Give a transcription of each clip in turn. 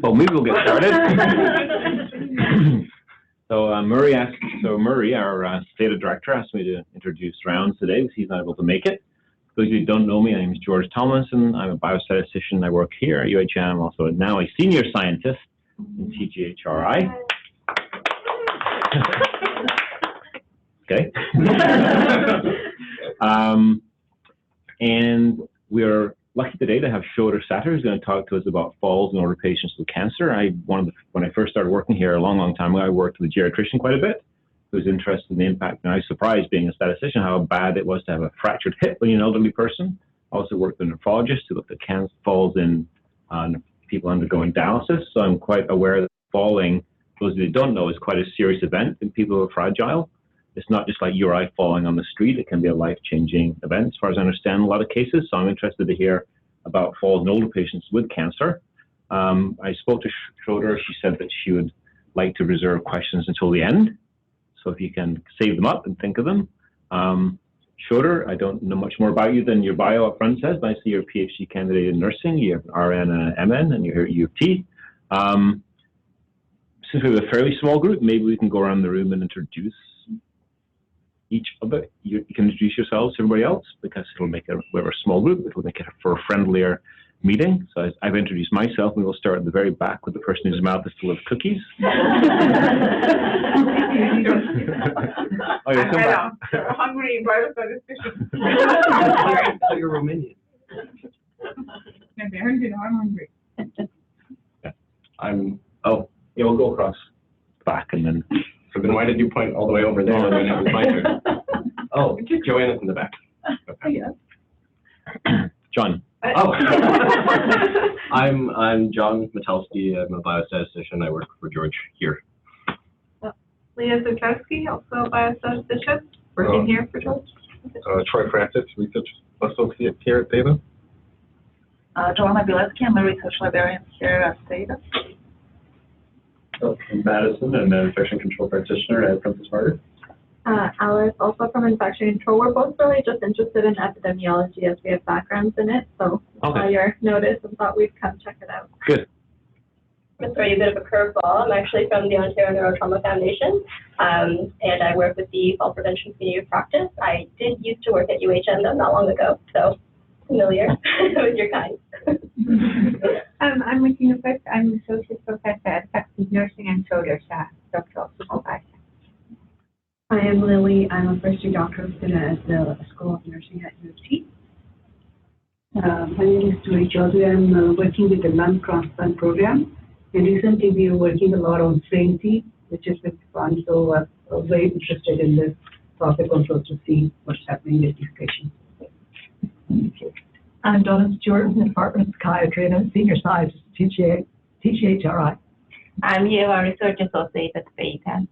Well, maybe we'll get started. So Murray, our THETA director, asked me to introduce rounds today because he's not able to make it. For those of you who don't know me, my name is George Tomlinson. I'm a biostatistician. I work here at UHN. I'm also now a senior scientist in THRI. Okay. And we are lucky today to have Schroder Sattar, who's going to talk to us about falls in older patients with cancer. When I first started working here a long time ago, I worked with a geriatrician quite a bit who was interested in the impact. And I was surprised, being a statistician, how bad it was to have a fractured hip when you're an elderly person. I also worked with a nephrologist who looked at falls in people undergoing dialysis. So I'm quite aware that falling, those of you who don't know, is quite a serious event in people who are fragile. It's not just like you or I falling on the street. It can be a life-changing event, as far as I understand, in a lot of cases. So I'm interested to hear about falls in older patients with cancer. I spoke to Schroder. She said that she would like to reserve questions until the end. So if you can save them up and think of them. Schroder, I don't know much more about you than your bio up front says, but I see you're a PhD candidate in nursing. You have an RN and an MN, and you're here at U of T. Since we have a fairly small group, maybe we can go around the room and introduce each of it. You can introduce yourselves to everybody else, because it'll make we have a small group. It'll make it for a friendlier meeting. So I've introduced myself. We will start at the very back with the person whose mouth is full of cookies. Oh, you'll come back. Hungry biostatistician. So you're Romanian. I'm hungry. Yeah, we'll go across back and then. So then why did you point all the way over there when it was my turn? Oh, Joanna's in the back. Okay. John. Oh. I'm John Metelsky. I'm a biostatistician. I work for George here. Leah Zukowski, also a biostatistician, working here for George. Troy Francis, research associate here at THETA. Joanna Bilecki, I'm a research librarian here at THETA. Madison, I'm an infection control practitioner at Princess Margaret. Alice, also from infection control. We're both really just interested in epidemiology as we have backgrounds in it. So saw your notice and thought we'd come check it out. Good. I'm going to throw you a bit of a curveball. I'm actually from the Ontario Neurotrauma Foundation, and I work with the fall prevention community of practice. I did used to work at UHN though, not long ago, so familiar with your kind. I'm Regina Fitz. I'm an associate professor at Faculty of Nursing and Schroder Sattar, doctoral supervisor. I am Lily. I'm a first-year doctoral student at the School of Nursing at U of T. My name is Turi Chaudhary. I'm working with the lung transplant program. And recently we are working a lot on frailty, which is very fun. So I'm very interested in this topic also to see what's happening with these patients. I'm Donna Stewart from the Department of Psychiatry, and I'm a senior scientist at THRI. I'm Eva, research associate at THETA.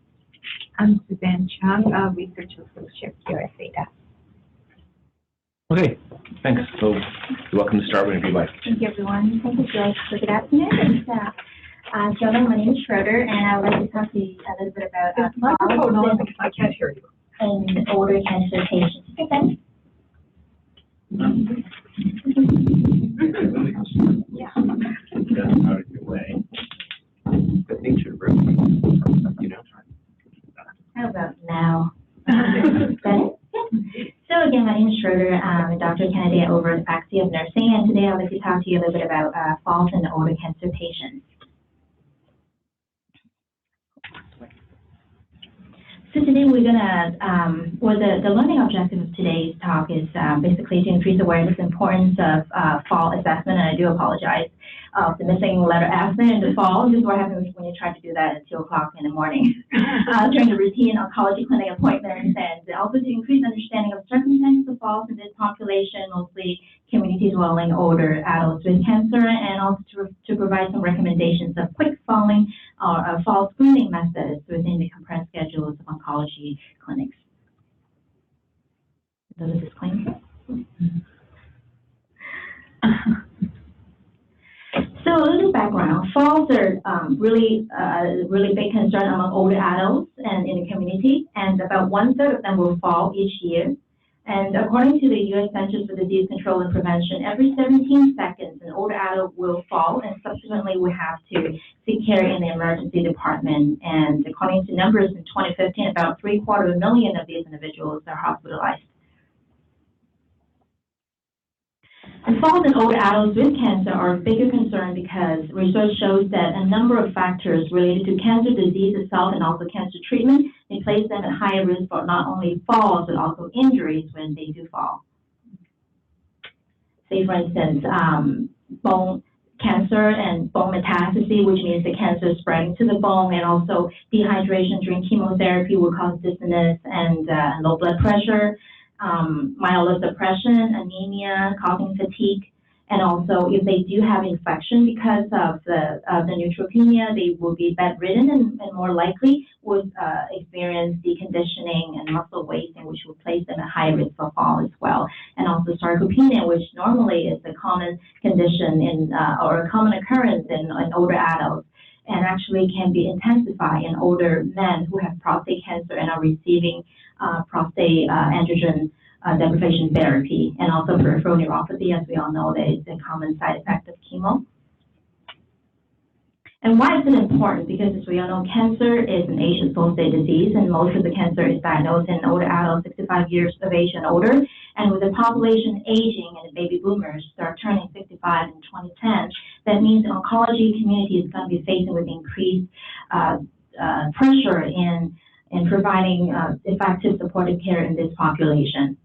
I'm Suzanne Chung, a research associate here at THETA. Okay, thanks. So you're welcome to start whenever you like. Thank you, everyone. Thank you, George. So good afternoon. Gentlemen, my name is Schroder, and I would like to talk to you a little bit about microphone on because I can't hear you. And older cancer patients. Okay. Yeah. Out of your way. Good nature room. You know. How about now? So again, my name is Schroder. I'm a doctoral candidate over at the Faculty of Nursing, and today I'd like to talk to you a little bit about falls in older cancer patients. So today we're gonna, the learning objective of today's talk is basically to increase awareness and importance of fall assessment, and I do apologize of the missing letter F in the fall. This is what happens when you try to do that at 2 o'clock in the morning during the routine oncology clinic appointments, and also to increase understanding of circumstances of falls in this population, mostly community dwelling older adults with cancer, and also to provide some recommendations of quick falling or fall screening methods within the compressed schedules of oncology clinics. Is that a disclaimer? So a little background. Falls are really big concern among older adults and in the community, and about 1/3 of them will fall each year. And according to the U.S. Centers for Disease Control and Prevention, every 17 seconds, an older adult will fall and subsequently will have to seek care in the emergency department. And according to numbers in 2015, about 750,000 of these individuals are hospitalized. And falls in older adults with cancer are a bigger concern because research shows that a number of factors related to cancer disease itself and also cancer treatment may place them at higher risk for not only falls but also injuries when they do fall. Say, for instance, bone cancer and bone metastasis, which means the cancer is spreading to the bone, and also dehydration during chemotherapy will cause dizziness and low blood pressure. Myelosuppression, anemia, causing fatigue, and also if they do have infection because of the neutropenia, they will be bedridden and more likely would experience deconditioning and muscle wasting, which will place them at high risk for fall as well. And also sarcopenia, which normally is a common condition or a common occurrence in older adults, and actually can be intensified in older men who have prostate cancer and are receiving prostate androgen deprivation therapy, and also peripheral neuropathy, as we all know, that is a common side effect of chemo. And why is it important? Because as we all know, cancer is an age-associated disease, and most of the cancer is diagnosed in older adults, 65 years of age and older. And with the population aging and the baby boomers start turning 65 in 2010, that means the oncology community is going to be facing with increased pressure in providing effective supportive care in this population.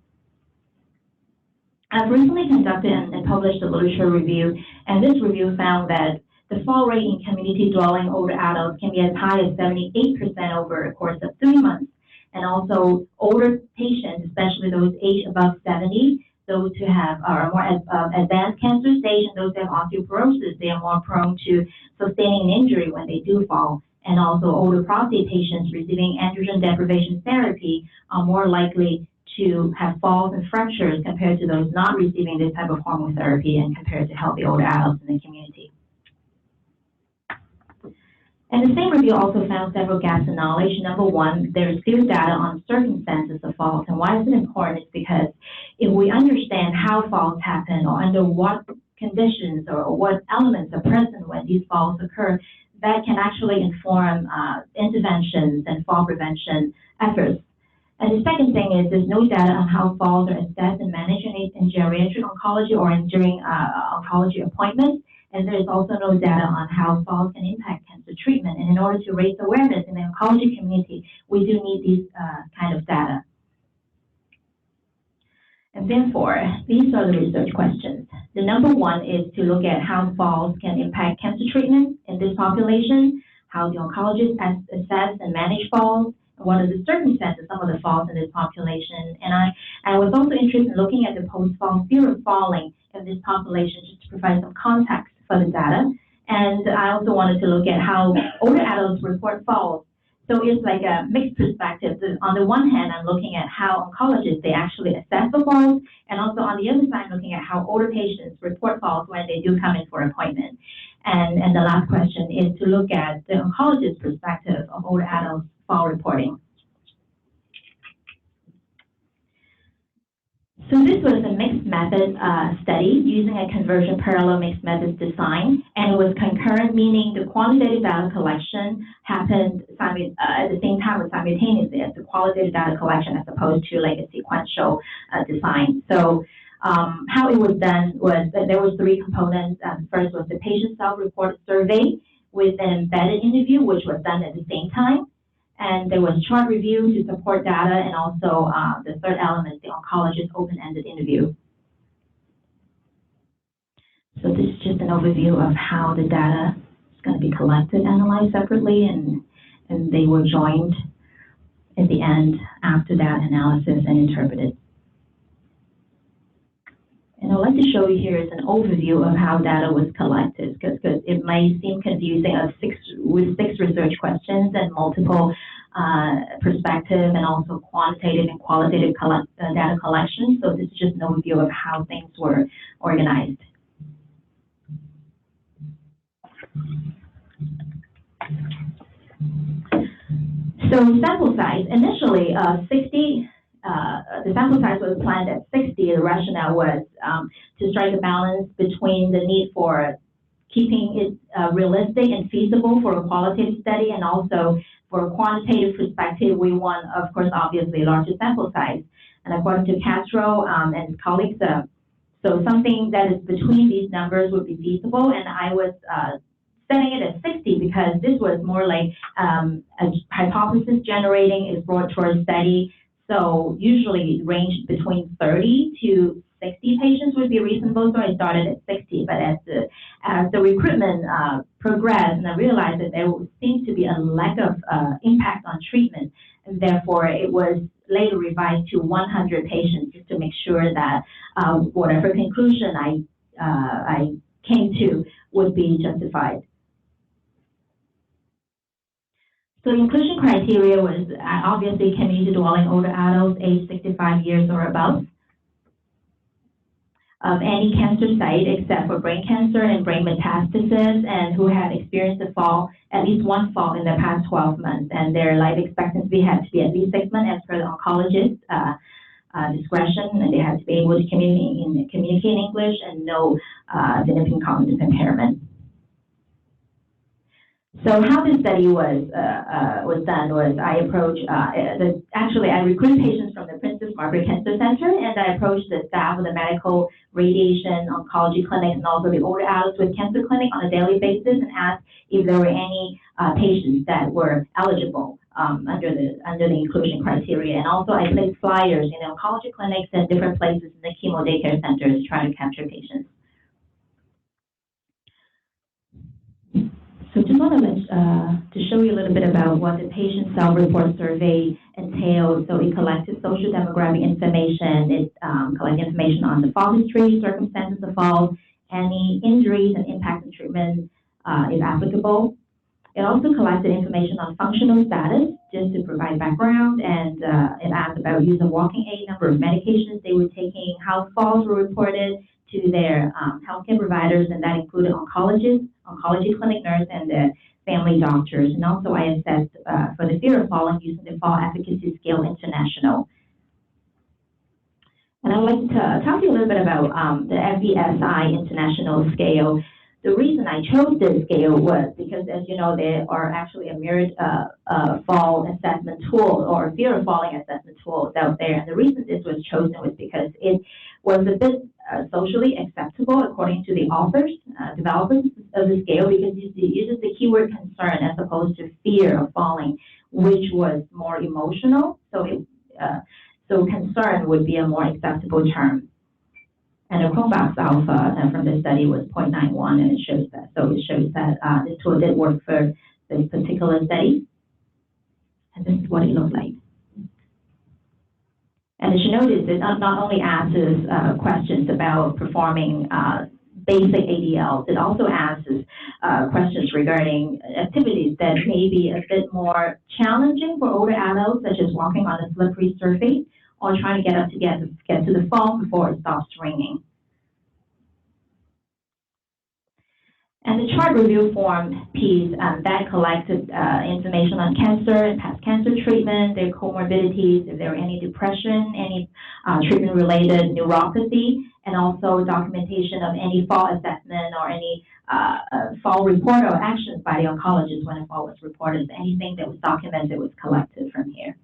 I've recently conducted and published a literature review, and this review found that the fall rate in community-dwelling older adults can be as high as 78% over a course of 3 months. And also older patients, especially those aged above 70, those who are more advanced cancer stage, and those who have osteoporosis, they are more prone to sustaining an injury when they do fall. And also older prostate patients receiving androgen deprivation therapy are more likely to have falls and fractures compared to those not receiving this type of hormone therapy and compared to healthy older adults in the community. And the same review also found several gaps in knowledge. Number one, there is few data on circumstances of falls. And why is it important? It's because if we understand how falls happen or under what conditions or what elements are present when these falls occur, that can actually inform interventions and fall prevention efforts. And the second thing is there's no data on how falls are assessed and managed in geriatric oncology or during oncology appointments. And there's also no data on how falls can impact cancer treatment. And in order to raise awareness in the oncology community, we do need these kind of data. And therefore, these are the research questions. The number one is to look at how falls can impact cancer treatment in this population, how the oncologists assess and manage falls, and what are the circumstances, some of the falls in this population. And I was also interested in looking at the post-fall fear of falling in this population, just to provide some context for the data. And I also wanted to look at how older adults report falls. So it's like a mixed perspective. So on the one hand, I'm looking at how oncologists, they actually assess the falls, and also on the other side, I'm looking at how older patients report falls when they do come in for appointment. And the last question is to look at the oncologist's perspective of older adults fall reporting. So this was a mixed method study using a conversion parallel mixed methods design, and it was concurrent, meaning the quantitative data collection happened at the same time or simultaneously as the qualitative data collection as opposed to like a sequential design. So how it was done was that there was 3 components. First was the patient self-report survey with an embedded interview, which was done at the same time. And there was chart review to support data, and also the third element, the oncologist open-ended interview. So this is just an overview of how the data is going to be collected, analyzed separately, and they were joined at the end after that analysis and interpreted. And I'd like to show you here is an overview of how data was collected, because it might seem confusing with 6 research questions and multiple perspective and also quantitative and qualitative data collection. So this is just an overview of how things were organized. So sample size, initially the sample size was planned at 60. The rationale was to strike a balance between the need for keeping it realistic and feasible for a qualitative study, and also for a quantitative perspective, we want, of course, obviously larger sample size. And according to Castro and his colleagues, so something that is between these numbers would be feasible, and I was setting it at 60 because this was more like a hypothesis generating exploratory study. So usually range between 30 to 60 patients would be reasonable, so I started at 60. But as the recruitment progressed, and I realized that there seemed to be a lack of impact on treatment, and therefore it was later revised to 100 patients just to make sure that whatever conclusion I came to would be justified. So inclusion criteria was obviously community dwelling older adults aged 65 years or above, of any cancer site except for brain cancer and brain metastasis, and who had experienced a fall, at least one fall in the past 12 months, and their life expectancy had to be at least 6 months as per the oncologist's discretion, and they had to be able to communicate in English and no significant cognitive impairment. So how this study was done was I approached, actually I recruited patients from the Princess Margaret Cancer Center, and I approached the staff of the medical radiation oncology clinics and also the older adults with cancer clinic on a daily basis, and asked if there were any patients that were eligible under the inclusion criteria. And also I placed flyers in the oncology clinics and different places in the chemo daycare centers trying to capture patients. So just wanted to show you a little bit about what the patient self-report survey entails. So it collected social demographic information. It collected information on the fall history, circumstances of fall, any injuries and impact on treatment, if applicable. It also collected information on functional status, just to provide background, and it asked about use of walking aid, number of medications they were taking, how falls were reported to their healthcare providers, and that included oncologists, oncology clinic nurse, and the family doctors. And also I assessed for the fear of falling using the Fall Efficacy Scale International. And I'd like to talk to you a little bit about the FESI International Scale. The reason I chose this scale was because, as you know, there are actually a myriad fall assessment tools or fear of falling assessment tools out there. And the reason this was chosen was because it was a bit socially acceptable according to the authors, developers of the scale, because it uses the keyword concern as opposed to fear of falling, which was more emotional. So so concern would be a more acceptable term. And the Cronbach's alpha from the study was 0.91, and it shows that. So it shows that this tool did work for this particular study. And this is what it looked like. And as you notice, it not only asks questions about performing basic ADLs, it also asks questions regarding activities that may be a bit more challenging for older adults, such as walking on a slippery surface, or trying to get up to get to the phone before it stops ringing. And the chart review form piece, that collected information on cancer and past cancer treatment, their comorbidities, if there were any depression, any treatment-related neuropathy, and also documentation of any fall assessment or any fall report or actions by the oncologist when a fall was reported. Anything that was documented was collected from here.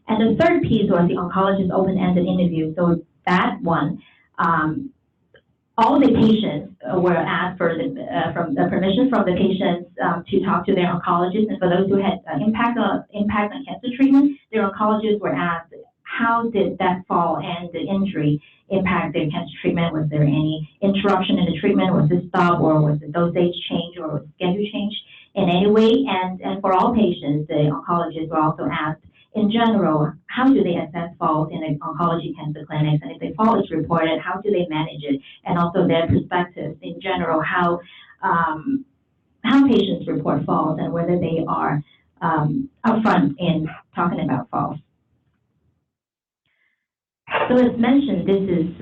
And the third piece was the oncologist open-ended interview. So that one, all the patients were asked for the permission from the patients to talk to their oncologist. And for those who had impact on cancer treatment, their oncologists were asked, how did that fall and the injury impact their cancer treatment? Was there any interruption in the treatment? Was it stop, or was the dosage change, or was the schedule changed in any way? And for all patients, the oncologists were also asked, in general, how do they assess falls in the oncology cancer clinics? And if the fall is reported, how do they manage it? And also their perspectives in general, how patients report falls and whether they are upfront in talking about falls. So as mentioned, this is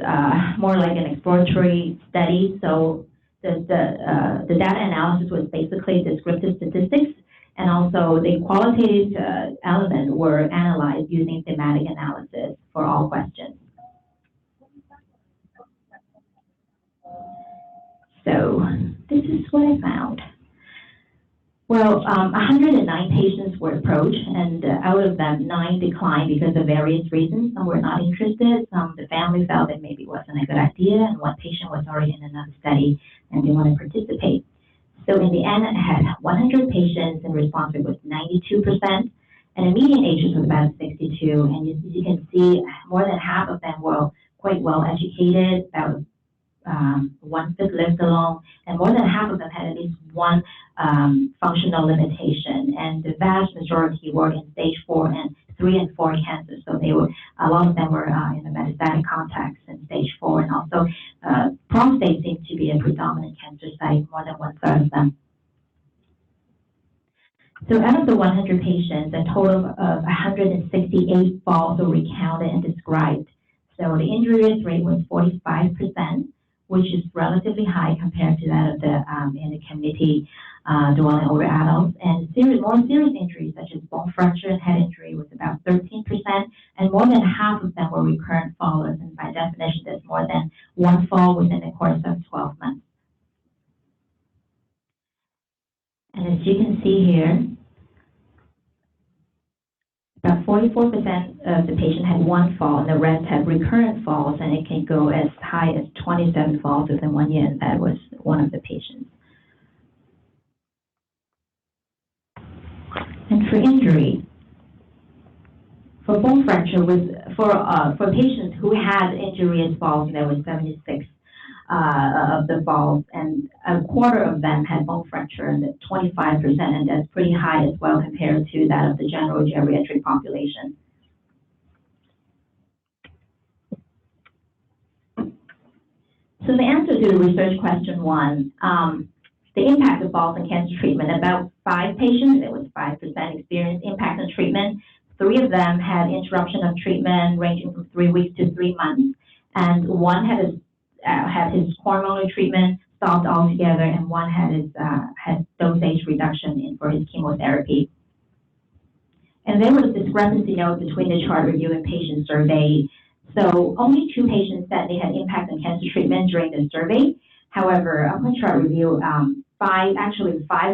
more like an exploratory study. So the data analysis was basically descriptive statistics, and also the qualitative elements were analyzed using thematic analysis for all questions. So this is what I found. Well, 109 patients were approached, and out of them, 9 declined because of various reasons. Some were not interested. Some, the family felt that maybe it wasn't a good idea, and one patient was already in another study and didn't want to participate. So in the end, I had 100 patients, and response rate was 92%, and the median age was about 62. And you can see more than half of them were quite well educated, about 1/5 lived alone, and more than half of them had at least one functional limitation. And the vast majority were in stage 4 and 3 and 4 cancers. So they were, a lot of them were in the metastatic context in stage 4, and also prostate seemed to be a predominant cancer site, more than 1/3 of them. So out of the 100 patients, a total of 168 falls were recounted and described. So the injury risk rate was 45%, which is relatively high compared to that of the in the community dwelling older adults. And more serious injuries such as bone fracture and head injury was about 13%, and more than half of them were recurrent fallers. And by definition, there's more than one fall within the course of 12 months. And as you can see here, about 44% of the patient had one fall, and the rest had recurrent falls, and it can go as high as 27 falls within 1 year, and that was one of the patients. And for injury, for bone fracture, for patients who had injurious falls, there was 76 of the falls, and a quarter of them had bone fracture, and 25%, and that's pretty high as well compared to that of the general geriatric population. So the answer to the research question 1, the impact of falls in cancer treatment, about 5 patients, it was 5% experienced impact on treatment. 3 of them had interruption of treatment ranging from 3 weeks to 3 months, and 1 had his hormonal treatment stopped altogether, and 1 had dosage reduction for his chemotherapy. And there was a discrepancy note between the chart review and patient survey. So only 2 patients said they had impact on cancer treatment during the survey. However, upon chart review, 5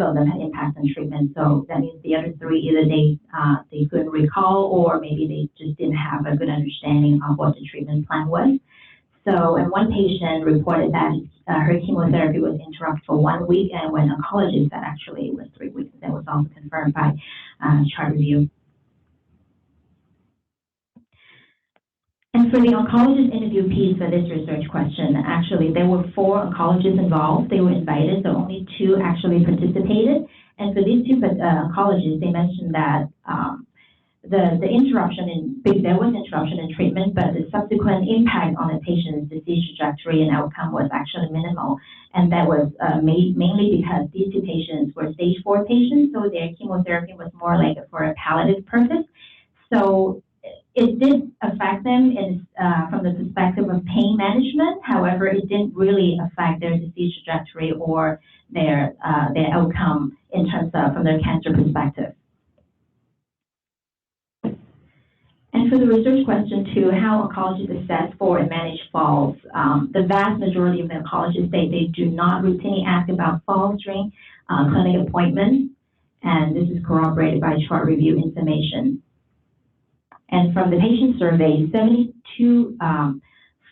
of them had impact on treatment. So that means the other 3, either they couldn't recall, or maybe they just didn't have a good understanding of what the treatment plan was. So, and 1 patient reported that her chemotherapy was interrupted for 1 week, and when oncologist said actually it was 3 weeks. That was also confirmed by chart review. And for the oncologist interview piece for this research question, actually there were 4 oncologists involved. They were invited, so only 2 actually participated. And for these 2 oncologists, they mentioned that the interruption there was interruption in treatment, but the subsequent impact on the patient's disease trajectory and outcome was actually minimal. And that was mainly because these 2 patients were stage 4 patients, so their chemotherapy was more like for a palliative purpose. So it did affect them from the perspective of pain management. However, it didn't really affect their disease trajectory or their outcome in terms of from their cancer perspective. And for the research question 2, how oncologists assess for and manage falls, the vast majority of the oncologists say they do not routinely ask about falls during clinic appointments, and this is corroborated by chart review information. And from the patient survey, 72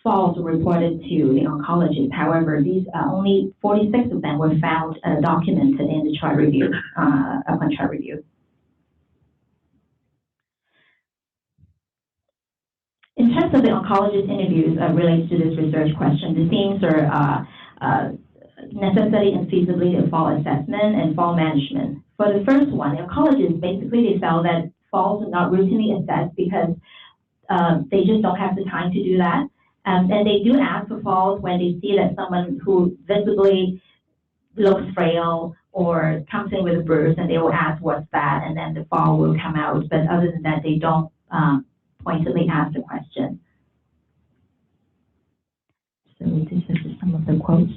falls were reported to the oncologist. However, these only 46 of them were found documented in the chart review, upon chart review. In terms of the oncologist interviews related to this research question, the themes are necessity and feasibility of fall assessment and fall management. For the first one, the oncologists basically they felt that falls are not routinely assessed because they just don't have the time to do that. And they do ask for falls when they see that someone who visibly looks frail or comes in with a bruise, and they will ask what's that, and then the fall will come out. But other than that, they don't pointedly ask the question. So this is some of the quotes.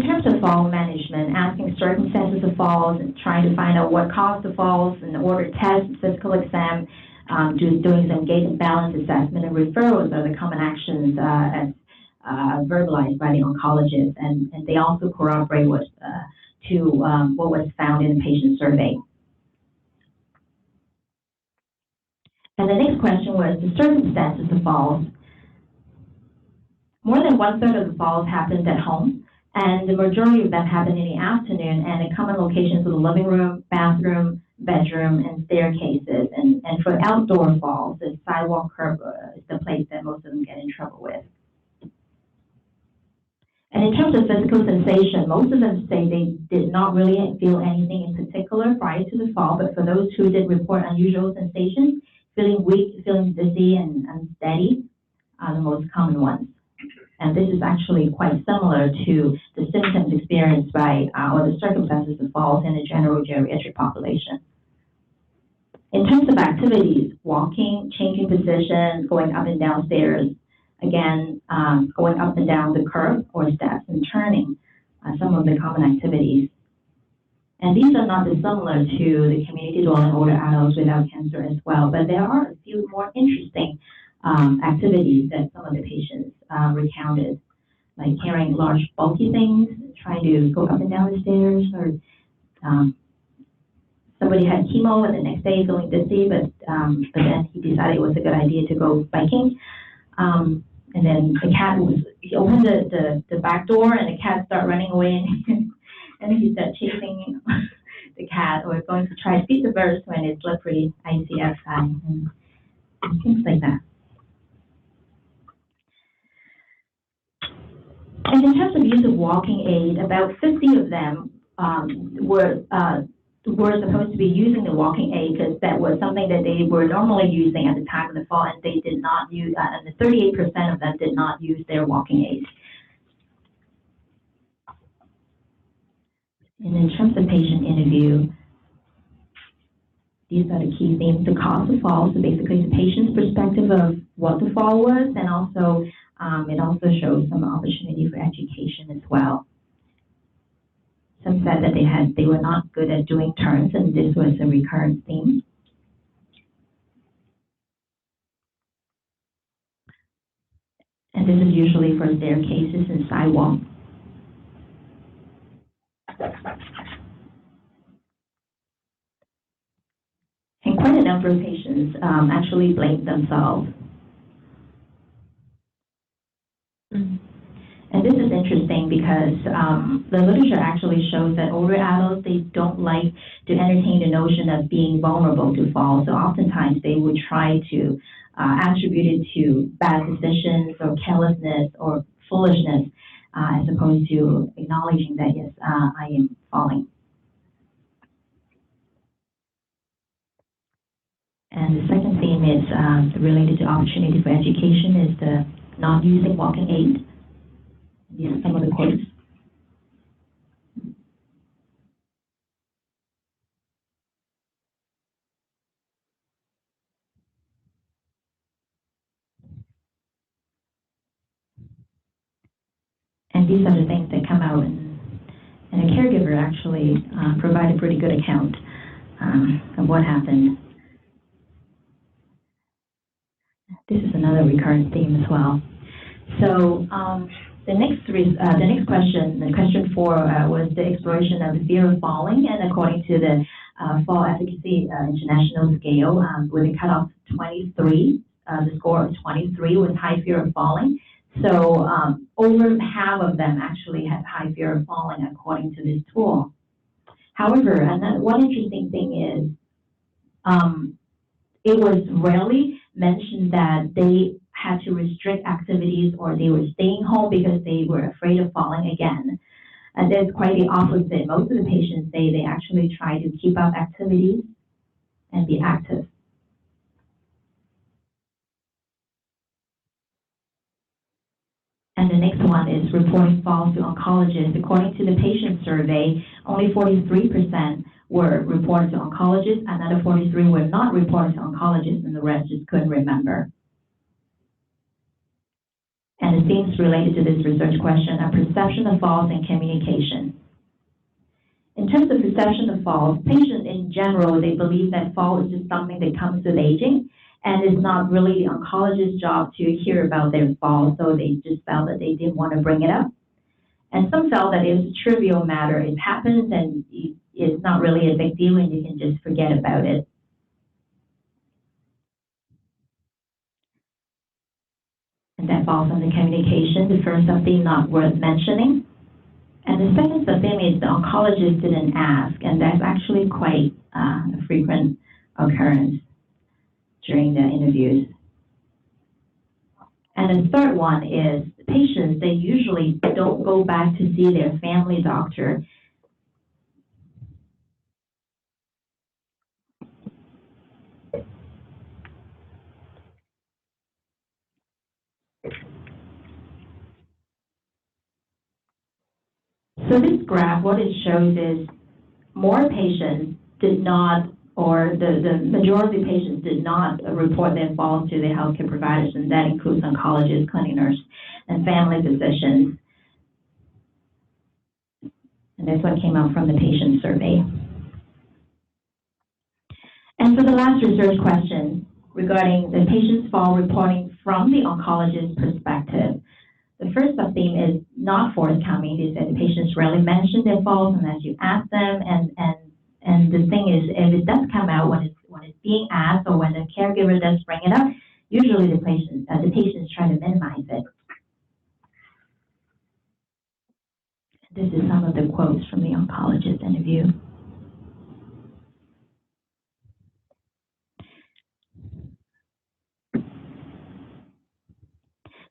terms of fall management, asking circumstances of falls and trying to find out what caused the falls and order tests, physical exam, doing some gait and balance assessment and referrals are the common actions as verbalized by the oncologist, and they also corroborate what was found in the patient survey. And the next question was the circumstances of falls. More than 1/3 of the falls happened at home, and the majority of them happened in the afternoon, and the common locations were the living room, bathroom, bedroom, and staircases. And for outdoor falls, the sidewalk curb is the place that most of them get in trouble with. And in terms of physical sensation, most of them say they did not really feel anything in particular prior to the fall, but for those who did report unusual sensations, feeling weak, feeling dizzy, and unsteady are the most common ones. And this is actually quite similar to the symptoms experienced by or the circumstances of falls in the general geriatric population. In terms of activities, walking, changing positions, going up and down stairs, again, going up and down the curb or steps and turning, some of the common activities. And these are not dissimilar to the community dwelling older adults without cancer as well, but there are a few more interesting activities that some of the patients recounted, like carrying large bulky things, trying to go up and down the stairs, or somebody had chemo and the next day feeling dizzy, but then he decided it was a good idea to go biking. And then the cat he opened the back door and the cat started running away, and he started chasing the cat, or going to try to feed the birds when it's slippery, icy outside, and things like that. And in terms of use of walking aid, about 50 of them were supposed to be using the walking aid because that was something that they were normally using at the time of the fall, and they did not use, and the 38% of them did not use their walking aid. And in terms of patient interview, these are the key themes: the cause of fall, so basically the patient's perspective of what the fall was, and also it also shows some opportunity for education as well. Some said that they were not good at doing turns, and this was a recurrent theme. And this is usually for staircases and sidewalks. And quite a number of patients actually blamed themselves. And this is interesting because the literature actually shows that older adults, they don't like to entertain the notion of being vulnerable to fall. So oftentimes they would try to attribute it to bad decisions or carelessness or foolishness, as opposed to acknowledging that, yes, I am falling. And the second theme is related to opportunity for education, is the not using walking aid. These are some of the quotes. And these are the things that come out, and a caregiver actually provided a pretty good account of what happened. This is another recurrent theme as well. So the next question, the question 4, was the exploration of the fear of falling, and according to the Fall Efficacy International Scale, with a cutoff 23, the score of 23 was high fear of falling. So over half of them actually had high fear of falling according to this tool. However, and one interesting thing is, it was rarely mentioned that they had to restrict activities or they were staying home because they were afraid of falling again. And that's quite the opposite. Most of the patients say they actually try to keep up activities and be active. And the next one is reporting falls to oncologists. According to the patient survey, only 43% were reported to oncologists, another 43 were not reported to oncologists, and the rest just couldn't remember. And the themes related to this research question are perception of falls and communication. In terms of perception of falls, patients in general, they believe that fall is just something that comes with aging, and it's not really the oncologist's job to hear about their fall, so they just felt that they didn't want to bring it up. And some felt that it's a trivial matter. It happens, and it's not really a big deal, and you can just forget about it. And that falls under communication, the first theme not worth mentioning. And the second theme is the oncologist didn't ask, and that's actually quite a frequent occurrence during the interviews. And the third one is patients, they usually don't go back to see their family doctor. So this graph, what it shows is more patients did not, or the majority of patients did not report their falls to their healthcare providers, and that includes oncologists, clinic nurse, and family physicians. And that's what came out from the patient survey. And for the last research question regarding the patient's fall reporting from the oncologist's perspective, the first theme is not forthcoming. They said the patients rarely mention their falls unless you ask them, and the thing is, if it does come out when it's being asked or when the caregiver does bring it up, usually the patients try to minimize it. This is some of the quotes from the oncologist interview.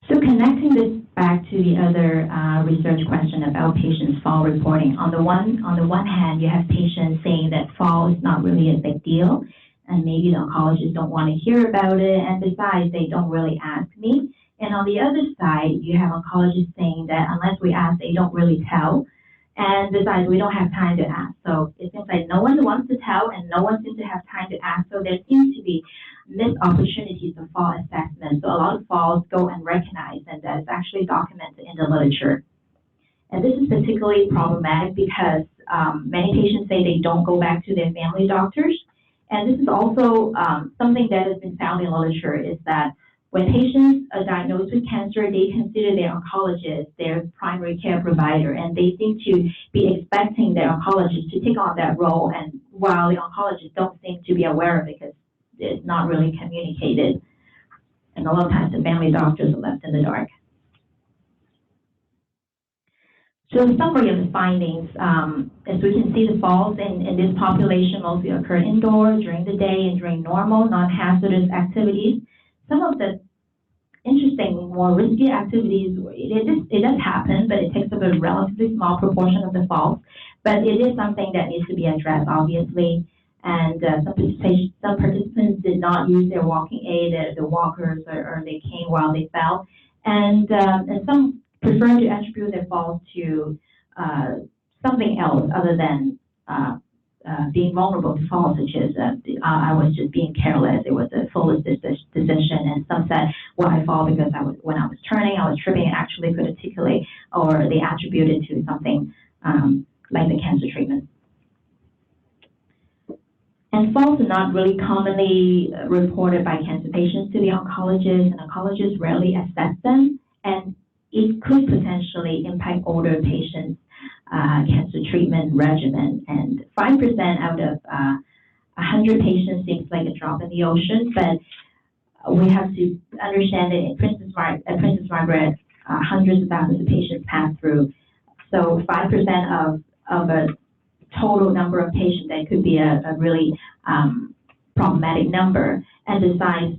So connecting this back to the other research question about patients' fall reporting, on the one hand, you have patients saying that fall is not really a big deal, and maybe the oncologists don't want to hear about it, and besides, they don't really ask me. And on the other side, you have oncologists saying that unless we ask, they don't really tell, and besides, we don't have time to ask. So it seems like no one wants to tell, and no one seems to have time to ask, so there seems to be missed opportunities of fall assessment. So a lot of falls go unrecognized, and that's actually documented in the literature. And this is particularly problematic because many patients say they don't go back to their family doctors. And this is also something that has been found in literature, is that when patients are diagnosed with cancer, they consider their oncologist their primary care provider, and they seem to be expecting their oncologist to take on that role, and while the oncologists don't seem to be aware of it because it's not really communicated. And a lot of times the family doctors are left in the dark. So the summary of the findings, as we can see, the falls in this population mostly occur indoors, during the day, and during normal, non-hazardous activities. Some of the interesting, more risky activities, it does happen, but it takes up a relatively small proportion of the falls. But it is something that needs to be addressed, obviously. And some participants did not use their walking aid, the walkers, or they came while they fell. And some prefer to attribute their falls to something else other than being vulnerable to falls, such as I was just being careless. It was a foolish decision. And some said, well, I fall because when I was turning, I was tripping, and actually could articulate, or they attributed to something like the cancer treatment. And falls are not really commonly reported by cancer patients to the oncologist, and oncologists rarely assess them, and it could potentially impact older patients' cancer treatment regimen. And 5% out of 100 patients seems like a drop in the ocean, but we have to understand that at Princess Margaret, hundreds of thousands of patients pass through. So 5% of a total number of patients, that could be a really problematic number. And besides,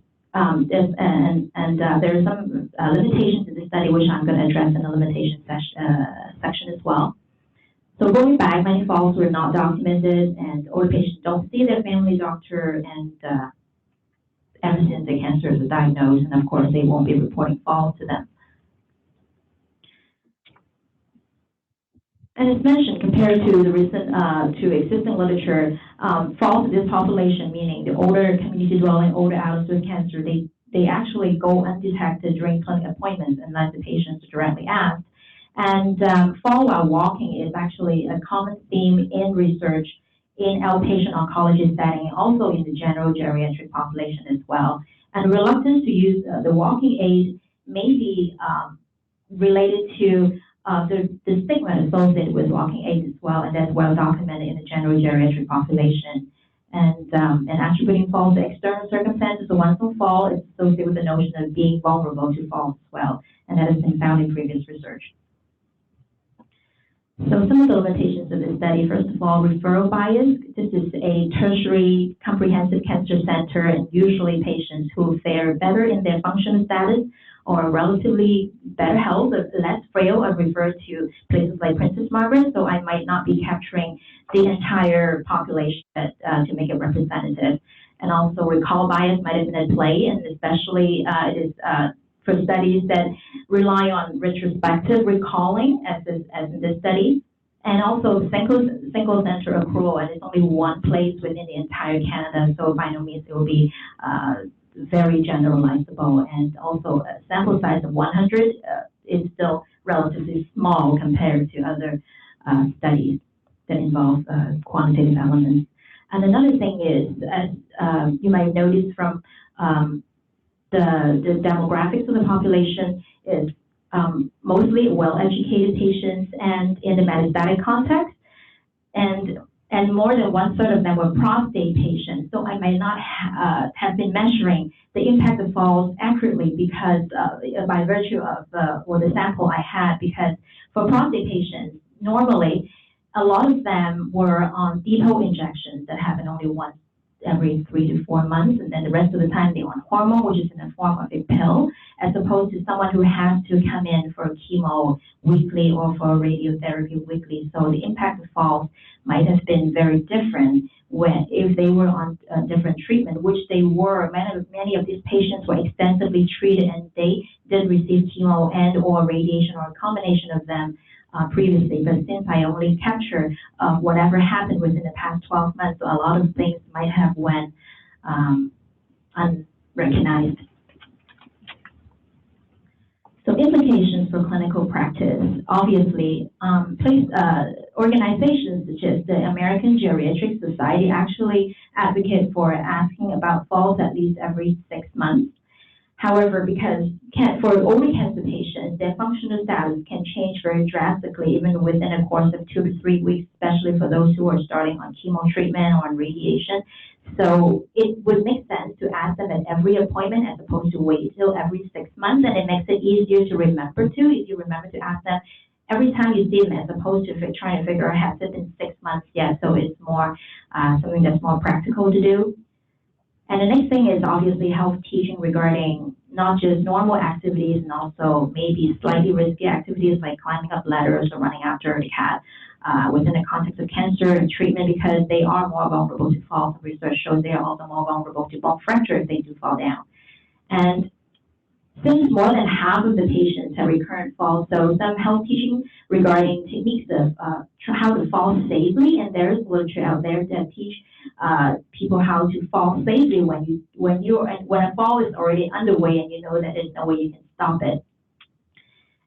there are some limitations in the study, which I'm going to address in the limitation section as well. So going back, many falls were not documented, and older patients don't see their family doctor, and ever since the cancer is diagnosed, and of course they won't be reporting falls to them. And as mentioned, compared to the recent to existing literature, falls in this population, meaning the older community dwelling, older adults with cancer, they they actually go undetected during clinic appointments unless the patients are directly asked. And fall while walking is actually a common theme in research in outpatient oncology setting, also in the general geriatric population as well. And reluctance to use the walking aid may be related to the stigma associated with walking aids as well, and that's well documented in the general geriatric population. And attributing falls to external circumstances, the ones who fall is associated with the notion of being vulnerable to falls as well, and that has been found in previous research. So some of the limitations of this study, first of all, referral bias. This is a tertiary comprehensive cancer center, and usually patients who fare better in their functional status or relatively better health, less frail, are referred to places like Princess Margaret, so I might not be capturing the entire population to make it representative. And also recall bias might have been at play, and especially it is for studies that rely on retrospective recalling, as in this study, and also single center accrual, and it's only one place within the entire Canada, so by no means it will be very generalizable, and also a sample size of 100 is still relatively small compared to other studies that involve quantitative elements. And another thing is, as you might notice from the demographics of the population, is mostly well-educated patients and in the metastatic context, and more than 1/3 of them were prostate patients. So I might not have been measuring the impact of falls accurately because by virtue of the sample I had, because for prostate patients, normally a lot of them were on depot injections that happen only once every 3 to 4 months, and then the rest of the time they're on hormone, which is in the form of a pill, as opposed to someone who has to come in for chemo weekly or for radiotherapy weekly. So the impact of falls might have been very different if they were on a different treatment, which they were. Many of these patients were extensively treated, and they did receive chemo and or radiation or a combination of them previously, but since I only capture whatever happened within the past 12 months, so a lot of things might have went unrecognized. So implications for clinical practice. Obviously, organizations such as the American Geriatric Society actually advocate for asking about falls at least every 6 months. However, because for older cancer patients, their functional status can change very drastically even within a course of 2 to 3 weeks, especially for those who are starting on chemo treatment or on radiation. So it would make sense to ask them at every appointment as opposed to wait till every 6 months, and it makes it easier to remember to, if you remember to ask them every time you see them as opposed to trying to figure out has it been 6 months yet. So it's more something that's more practical to do. And the next thing is obviously health teaching regarding not just normal activities and also maybe slightly risky activities like climbing up ladders or running after a cat within the context of cancer and treatment, because they are more vulnerable to falls. Research shows they are also more vulnerable to bone fracture if they do fall down. And since more than half of the patients have recurrent falls, so some health teaching regarding techniques of how to fall safely, and there is literature out there that teach people how to fall safely when a fall is already underway and you know that there's no way you can stop it.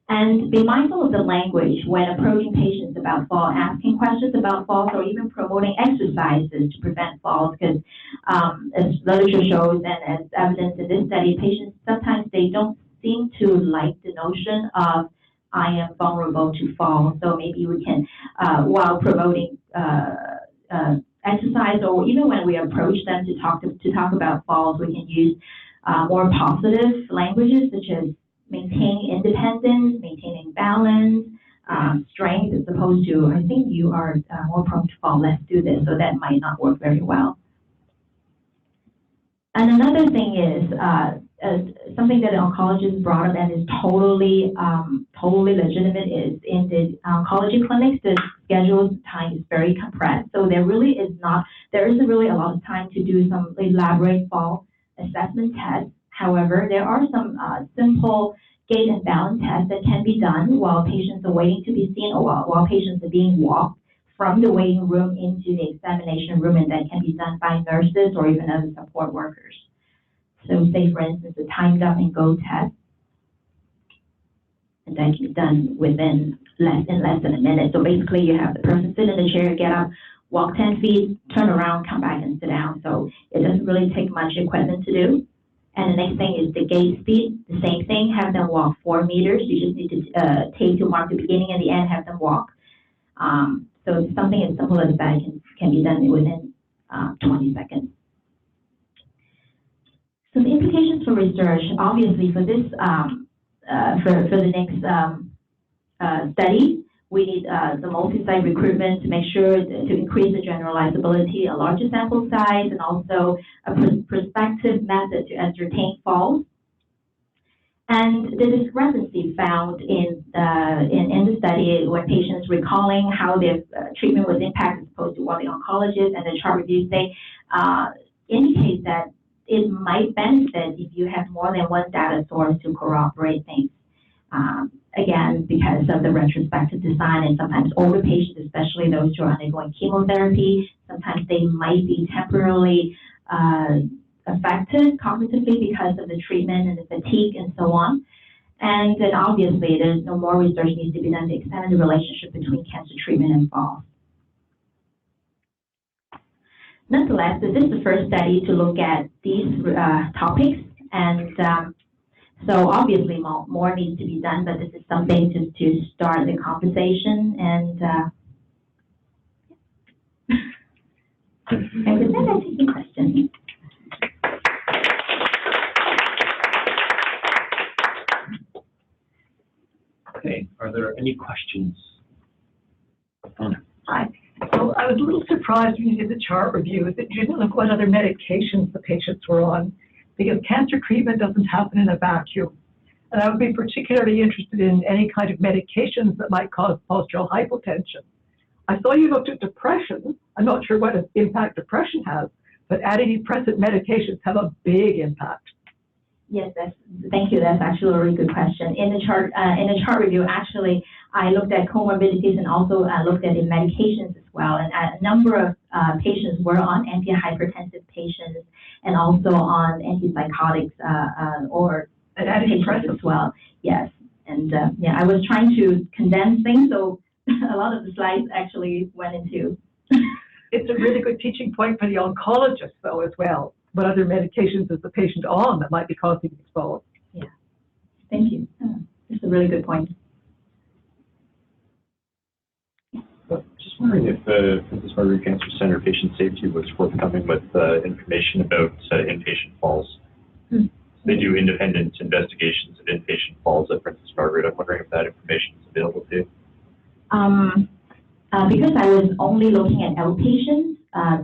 And be mindful of the language when approaching patients about fall, asking questions about falls, or even promoting exercises to prevent falls, because as literature shows and as evidence in this study, patients sometimes they don't seem to like the notion of I am vulnerable to fall. So maybe we can, while promoting exercise, or even when we approach them to talk about falls, we can use more positive languages such as maintaining independence, maintaining balance, strength, as opposed to, I think you are more prone to fall, let's do this. So that might not work very well. And another thing is something that oncologists brought up and is totally legitimate is in the oncology clinics, the schedule time is very compressed. So there isn't really a lot of time to do some elaborate fall assessment tests. However, there are some simple gait and balance tests that can be done while patients are waiting to be seen, or while patients are being walked from the waiting room into the examination room, and that can be done by nurses or even other support workers. So say, for instance, a timed up and go test, and that can be done within less than a minute. So basically, you have the person sit in the chair, get up, walk 10 feet, turn around, come back and sit down. So it doesn't really take much equipment to do. And the next thing is the gait speed. The same thing, have them walk 4 meters. You just need to take to mark the beginning and the end, have them walk. So something as simple as that can be done within 20 seconds. So the implications for research, obviously for this, for the next study, we need the multi-site recruitment to make sure to increase the generalizability, a larger sample size, and also a prospective method to ascertain falls. And the discrepancy found in the study when patients recalling how their treatment was impacted as opposed to what the oncologist and the chart review say indicates that it might benefit if you have more than one data source to corroborate things. Again, because of the retrospective design, and sometimes older patients, especially those who are undergoing chemotherapy, sometimes they might be temporarily affected cognitively because of the treatment and the fatigue and so on. And then obviously, there's no more research needs to be done to extend the relationship between cancer treatment and falls. Nonetheless, this is the first study to look at these topics, and so obviously more needs to be done, but this is something to start the conversation. And and with that, I take your questions. Okay, are there any questions? Hi. So I was a little surprised when you did the chart review that you didn't look what other medications the patients were on, because cancer treatment doesn't happen in a vacuum. And I would be particularly interested in any kind of medications that might cause postural hypotension. I saw you looked at depression. I'm not sure what impact depression has, but antidepressant medications have a big impact. Yes, thank you. That's actually a really good question. In the chart review, actually, I looked at comorbidities and also looked at the medications as well. And a number of patients were on antihypertensive patients and also on antipsychotics or antidepressants as well. Yes, and yeah, I was trying to condense things, so a lot of the slides actually went into. It's a really good teaching point for the oncologist, though, as well. What other medications is the patient on that might be causing these falls? Yeah, thank you. That's a really good point. Just wondering if the Princess Margaret Cancer Center Patient Safety was forthcoming with information about inpatient falls. They do independent investigations of inpatient falls at Princess Margaret. I'm wondering if that information is available to you. Because I was only looking at outpatients,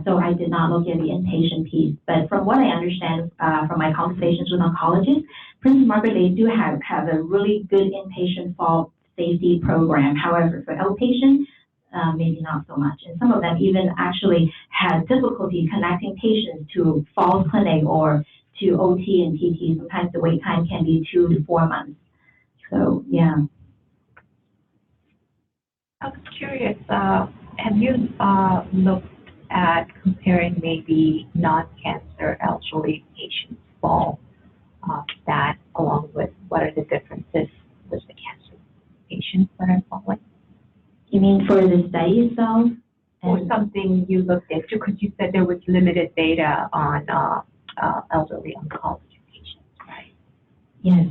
so I did not look at the inpatient piece. But from what I understand from my conversations with oncologists, Princess Margaret, they do have a really good inpatient fall safety program. However, for outpatient, maybe not so much. And some of them even actually had difficulty connecting patients to falls clinic or to OT and PT. Sometimes the wait time can be 2 to 4 months. So, yeah. I was curious, have you looked at comparing maybe non-cancer elderly patients' fall that along with what are the differences with the cancer patients that are falling? You mean for the study itself? Or something you looked at, because you said there was limited data on elderly oncology patients, right? Yes,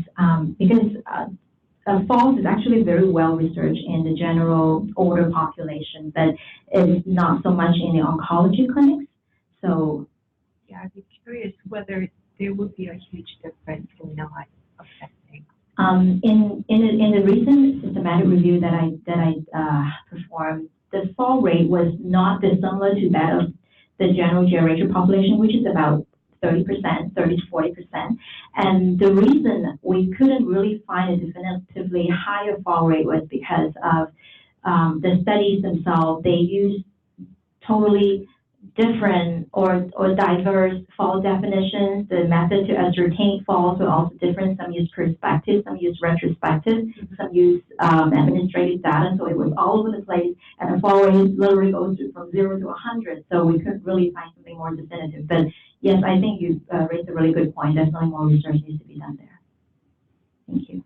because falls is actually very well researched in the general older population, but it's not so much in the oncology clinics. So, yeah, I'd be curious whether there would be a huge difference in not affecting. In the recent systematic review that I performed, the fall rate was not dissimilar to that of the general geriatric population, which is about 30%, 30 to 40%. And the reason we couldn't really find a definitively higher fall rate was because of the studies themselves. They used totally different or diverse fall definitions. The method to ascertain falls are also different. Some use perspective, some use retrospective, some use administrative data. So it was all over the place. And the fall rate literally goes from 0 to 100. So we couldn't really find something more definitive. But yes, I think you raised a really good point. Definitely more research needs to be done there. Thank you.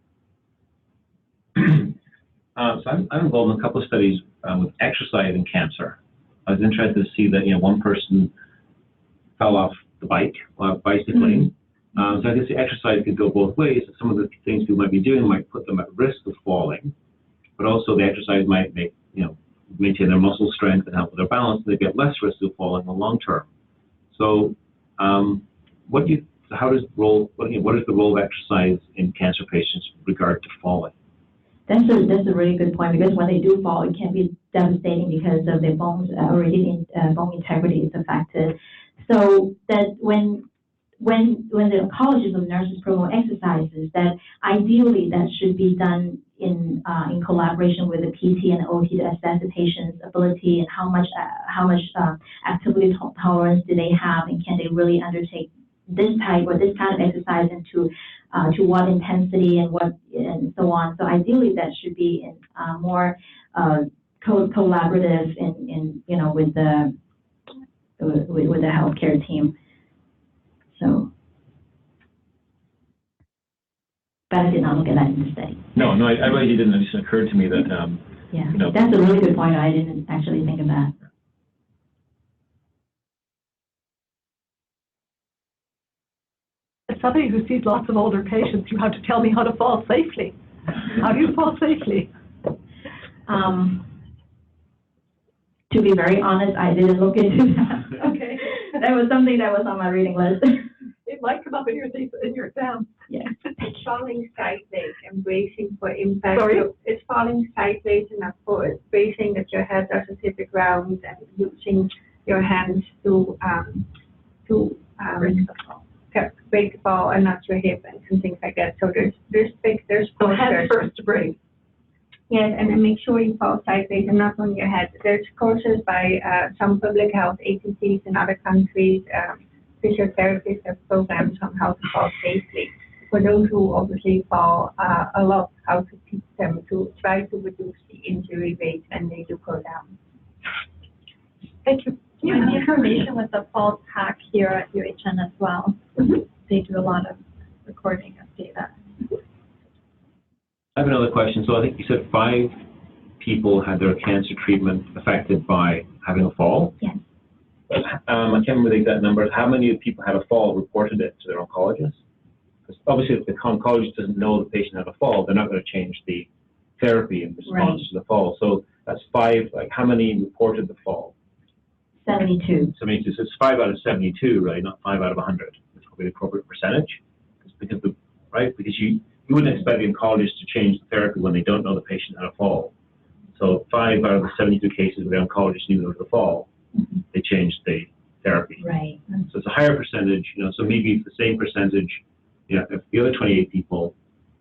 So I'm involved in a couple of studies with exercise and cancer. I was interested to see that, one person fell off the bike while bicycling. So I guess the exercise could go both ways. Some of the things people might be doing might put them at risk of falling, but also the exercise might make, maintain their muscle strength and help with their balance. They get less risk of falling in the long term. So what is the role of exercise in cancer patients with regard to falling? That's a really good point, because when they do fall, it can be devastating because of their bones already bone integrity is affected. So that when the Colleges of Nurses promote exercises, that ideally that should be done in collaboration with the PT and the OT to assess the patient's ability and how much activity tolerance do they have, and can they really undertake this type or this kind of exercise, and to what intensity and so on. So ideally that should be in more collaborative in with the healthcare team. So, but I did not look at that in the study. No, I really didn't. It just occurred to me that that's a really good point. I didn't actually think of that. As somebody who sees lots of older patients, you have to tell me how to fall safely. How do you fall safely? To be very honest, I didn't look into that. Okay. That was something that was on my reading list. It might come up in your exam. Yeah. It's falling sideways and bracing for impact. Sorry? So it's falling sideways and up forward, bracing that your head doesn't hit the ground, and using your hands to break the ball and not your hip and things like that. So there's So head first to break. Yes, and then make sure you fall sideways and not on your head. There's courses by some public health agencies in other countries. Physiotherapists have programs on how to fall safely. For those who obviously fall a lot, how to teach them to try to reduce the injury rate when they do go down. Thank you. You have information with the falls hack here at UHN as well. They do a lot of recording of data. I have another question. So I think you said 5 people had their cancer treatment affected by having a fall. Yes. I can't remember the exact numbers. How many people had a fall reported it to their oncologist? Because obviously, if the oncologist doesn't know the patient had a fall, they're not going to change the therapy in response to the fall. So that's 5. Like, how many reported the fall? 72. 72. So it's 5 out of 72, right? Not 5 out of 100. That's probably the appropriate percentage. Because you wouldn't expect the oncologist to change the therapy when they don't know the patient had a fall. So 5 out of the 72 cases where the oncologist knew there was a fall, they changed the therapy. Right. So it's a higher percentage, so maybe it's the same percentage, if the other 28 people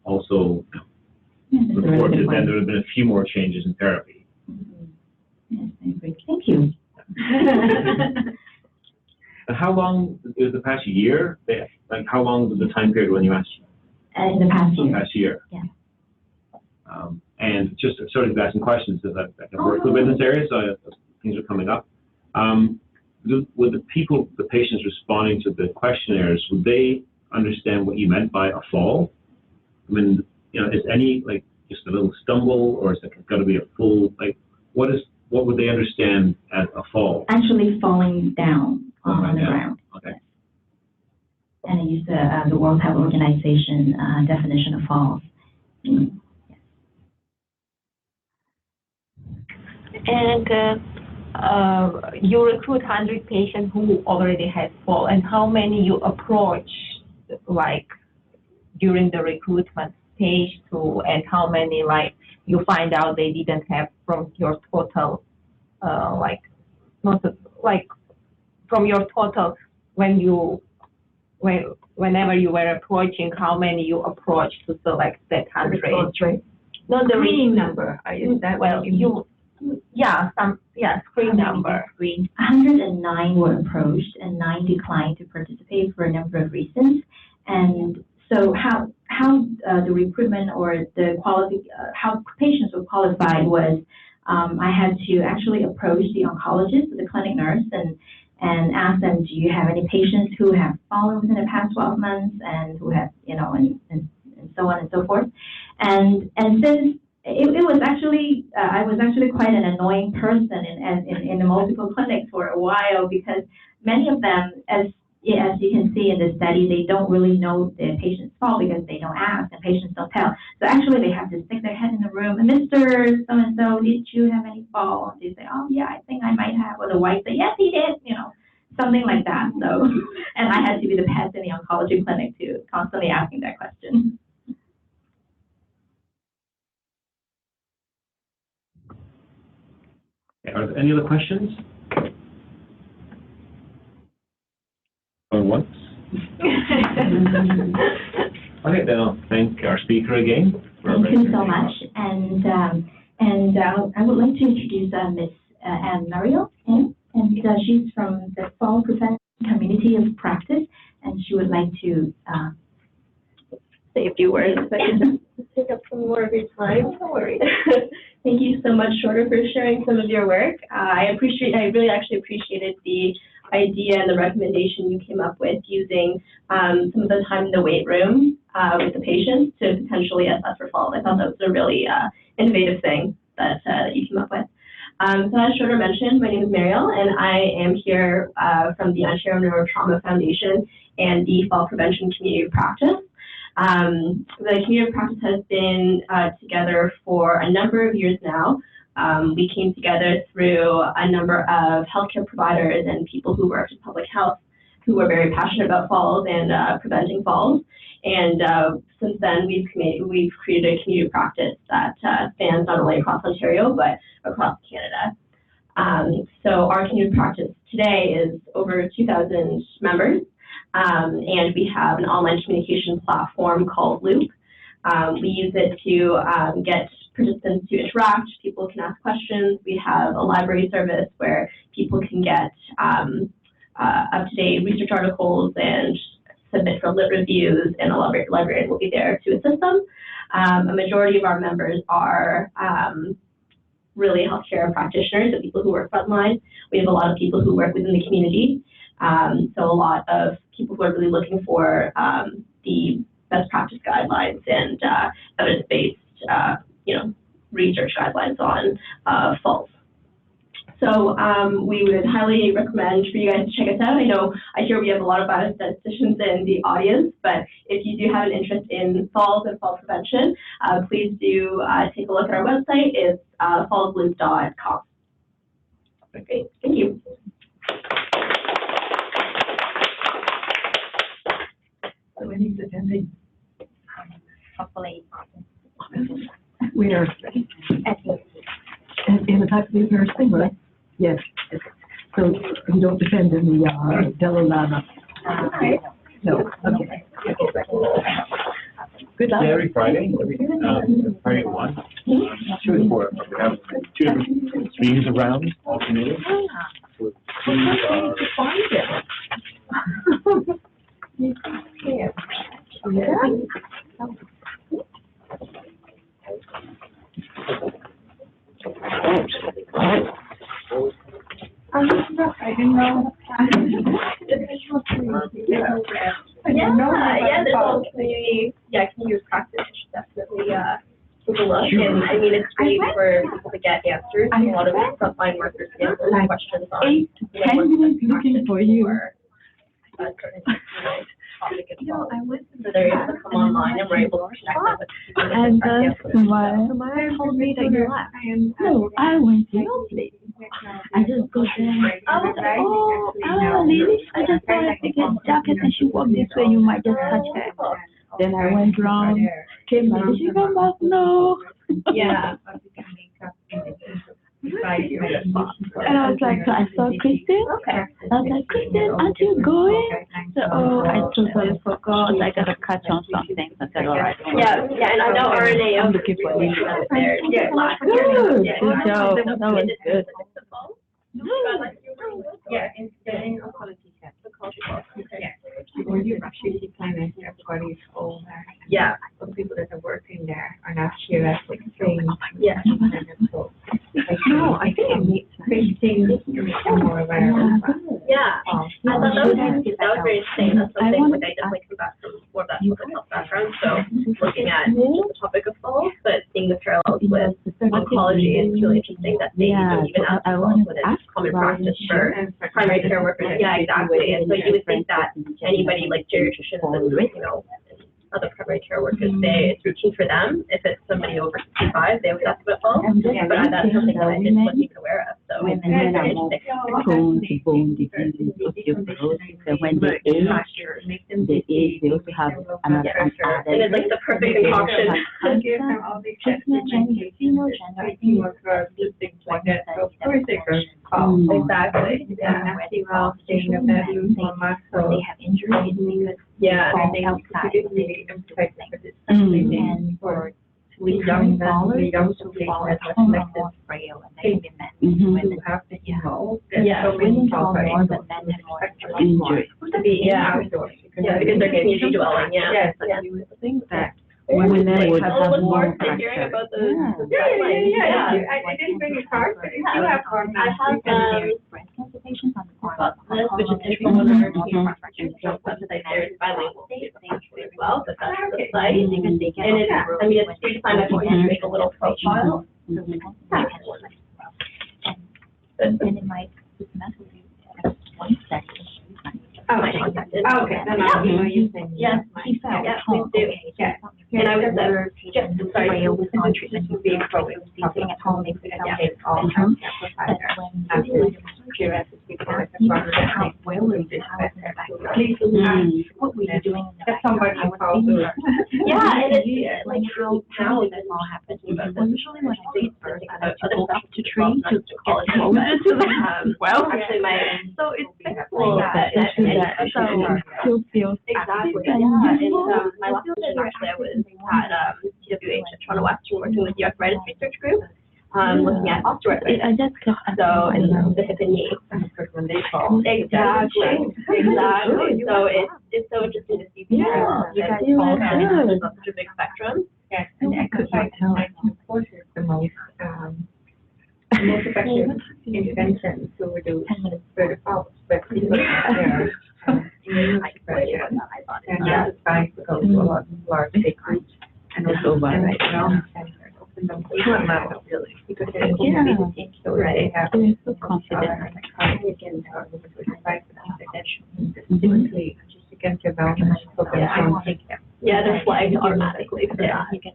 also reported, then there would have been a few more changes in therapy. Yes, I agree. Thank you. And how long, is the past year? Like, how long was the time period when you asked? In the past year. Past year. Yeah. And just sort of asking questions, because I've worked with in this area, so things are coming up. Would the patients responding to the questionnaires, would they understand what you meant by a fall? I mean, is any, like, just a little stumble, or is it got to be a full, like, what would they understand as a fall? Actually falling down on the ground. Okay. And I use the World Health Organization definition of falls. And you recruit 100 patients who already had fall, and how many you approach, like, during the recruitment stage to, and how many, like, you find out they didn't have from your total, from your total whenever you were approaching, how many you approached to select that 100? Response rate. Not the Screening number. well, screen number. 109 were approached and 9 declined to participate for a number of reasons. And so how the recruitment or the quality, how patients were qualified was I had to actually approach the oncologist, the clinic nurse, and ask them, do you have any patients who have fallen within the past 12 months and who have, and so on and so forth. And since it was actually, I was actually quite an annoying person in the multiple clinics for a while, because many of them, as you can see in the study, they don't really know the patient's fault because they don't ask and patients don't tell. So actually they have to stick their head in the room, and Mr. So-and-so, did you have any fall? They say, oh yeah, I think I might have. Or the wife say, yes, he did, something like that. So, and I had to be the pest in the oncology clinic too, constantly asking that question. Are there any other questions? Going once? Okay, then I'll thank our speaker again. Thank you so much. And I would like to introduce Ms. Anne Mariel, and she's from the Fall Prevention Community of Practice, and she would like to say a few words. Take up some more of your time. No worries. Thank you so much, Schroder, for sharing some of your work. I really actually appreciated the idea and the recommendation you came up with, using some of the time in the wait room with the patients to potentially assess for falls. I thought that was a really innovative thing that you came up with. So as Schroder mentioned, my name is Mariel, and I am here from the Ontario Neurotrauma Foundation and the Fall Prevention Community of Practice. The community of practice has been together for a number of years now. We came together through a number of healthcare providers and people who worked in public health who were very passionate about falls and preventing falls. And since then, we've created a community of practice that spans not only across Ontario, but across Canada. So our community of practice today is over 2,000 members. And we have an online communication platform called Loop. We use it to get participants to interact. People can ask questions. We have a library service where people can get up-to-date research articles and submit for lit reviews, and a librarian will be there to assist them. A majority of our members are really healthcare practitioners, so people who work frontline. We have a lot of people who work within the community. So a lot of people who are really looking for the best practice guidelines and evidence-based, research guidelines on falls. So we would highly recommend for you guys to check us out. I hear we have a lot of biostatisticians in the audience, but if you do have an interest in falls and fall prevention, please do take a look at our website. It's fallsloop.com. Great, thank you. So when he's attending, Hopefully. where? In the faculty of nursing, right? Yes. So you don't depend on the Delaware. No. Okay. Good luck. Yeah, every Friday, Friday at 1. 2 and 4. We have 2 different streams around alternating. So Find it. Yeah. I didn't know. There's all community practice. Definitely take a look. And I mean, it's great for people to get answers. A lot of frontline workers get answers questions on 8 to 10 minutes looking for you. I went to they're able to come online, and we're able to connect them with And Samara told me that you left. No, I went to your place. I just go there. Lily, I just saw her pick a jacket and she walked this way. You might just touch her. Then I went around, came back. Did she come back? No. Yeah. And I was like, so I saw Kristen. I was like, Kristen, aren't you going? I totally forgot. I gotta catch on something. I said, all right. Yeah, and I know RNA. I'm looking for you. Yeah, Good job. That was good. Yeah, it's in oncology. When you actually plan it, everybody's older. Yeah. Some people that are working there are not here as like trained. Yeah. So, no, I think it makes great things to make them more aware. Yeah. I thought that was very interesting. That's something like I definitely come back from more of that public health background. So looking at the topic of falls, but seeing the parallels with oncology, it's really interesting that they don't even ask for falls when it's common practice for primary care workers. Yeah, exactly. And so you would think that anybody like geriatricians and, you know, other primary care workers say it's routine for them. If it's somebody over 65, they would ask about falls. But that's something that I just wasn't even aware of. So it's very interesting. Prone to bone diseases, osteoporosis, and when they age, they also have another And it's like the perfect concoction. Exactly. Yeah. They have injuries. Yeah. And for we don't fall, we also fall at home more frail and they can be men. Women have to women fall more than men and more injuries. Yeah, because they're community dwelling. Yeah. Think that women would have more hearing about those. Yeah. I didn't bring a card, but if you have one, I have breast cancer patients on the farm. which is there's bilingual actually as well, but that's the site. And it's, I mean, it's free to sign up, you can make a little profile. And it might systematically one second. Okay. Then I'll email you saying. Yes, he felt at home. Yeah. And I was just sorry. Frail with on treatment, being sitting at home makes it okay. How well were you? What were you doing? Somebody calls. Yeah, and it's like how this all happened. Usually when I date first, I like to go up to tree to get closer to them. Well, actually, so it's cool that still feels exactly. Yeah, and my last position actually I was at TWH at Toronto Western working with the arthritis research group, looking at osteoarthritis. So and the hip and knee. Exactly. So it's so interesting to see people that fall on such a big spectrum. Yes, and exercise is the most effective intervention to reduce further falls, but exercise goes to a large big group and also right now. Really, because they have so confident just against your balance. Yeah, they're flagged automatically. Yeah. It's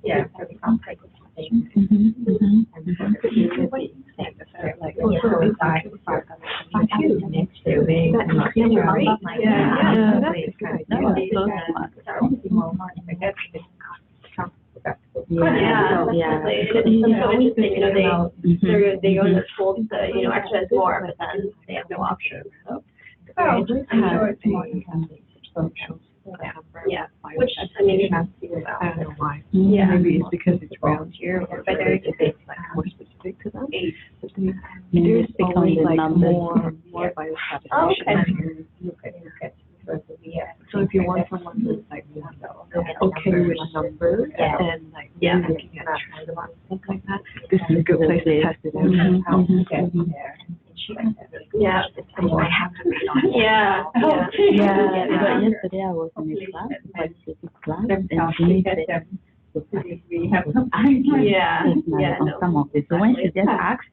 so interesting, you know, they go to school to, you know, exercise more, but then they have no option. So yeah, which I mean, I don't know why. Yeah. Maybe it's because it's around here, but there's like more specific to them. There's always like more biostatistician. So if you want someone who's like okay with numbers and like looking at things like that, this is a good place to test it out. How to get there. Yeah. I have to read on it. Yeah. But yesterday I was in a class, and she said, we have some idea. on some of it. So when she just asked,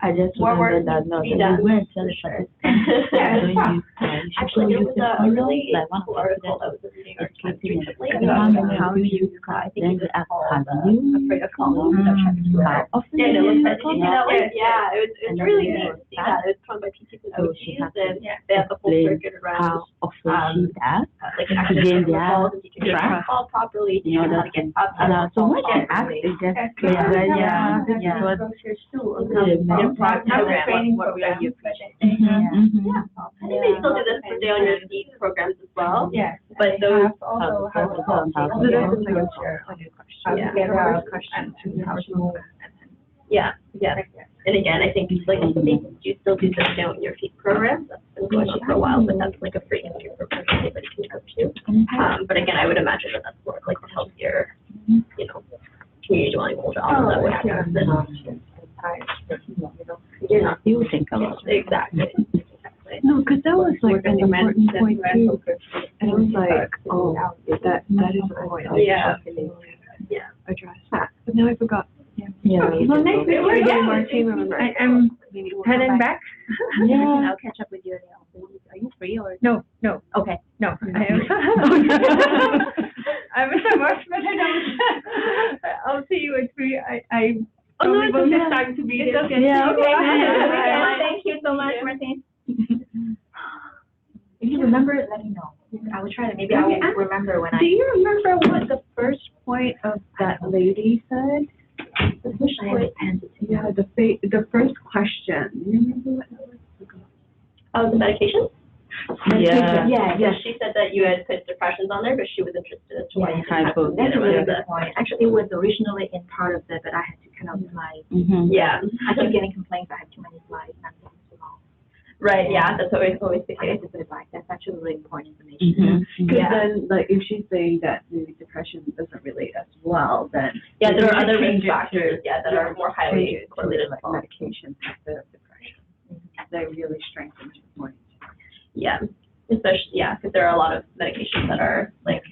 I just remember that no, we weren't telling her. Actually, there was a really cool article that was in the New York Times recently about how to use I think it was afraid of columns. How often do you use columns? Yeah, it was really neat. Yeah, it was taught by PTs and OGs, and they have the whole circuit around how often she does. Like an active calls, and you can track. Fall properly, You know, how to that's, get up out of so fall much can ask, properly. is just, Yeah. yeah, what, training what we are program. Yeah. I think they still do this for Stay on Your Feet programs as well. Yes. But those, Also, how to how to- how to get out of question and how to move. yeah. And again, I think like they do still do the Stay on Your Feet program. That's been going on for a while, but that's like a free entry program that anybody can go to. But again, I would imagine that that's more of like a healthier, you know, community dwelling old jobs that would happen. You're not you think a lot. exactly. No, because that was like an important point too. And it was like, oh, that is a point. Yeah. Address that. But now I forgot. Yeah. Well, next week we're getting more team members. I'm heading back. Yeah. I'll catch up with you. Are you free or? No. Okay. No. I wish I was, but I don't. I'll see you at 3. I probably won't have time to be there. Yeah, okay. Yeah. Thank you so much, Martine. If you remember it, let me know. I will try to, maybe I will remember when Do you remember what the first point of that lady said? The first point. Yeah, the first question. You remember what that was? Oh, the medication? Yeah. She said that you had put depressions on there, but she was interested as to why you That's didn't a really have good point. Actually, it was originally in part of it, but I had to kind of like, Yeah. I keep getting complaints I have too many slides and I'm taking too long. Right, yeah, that's always the I case. have to put it back. That's actually really important information. Because then, like, if she's saying that maybe depression doesn't relate as well, then Yeah, there are we other should risk change it factors, that are more highly change it to, correlated. like medications instead of depression. That really strengthens your point. Yeah, especially, because there are a lot of medications that are like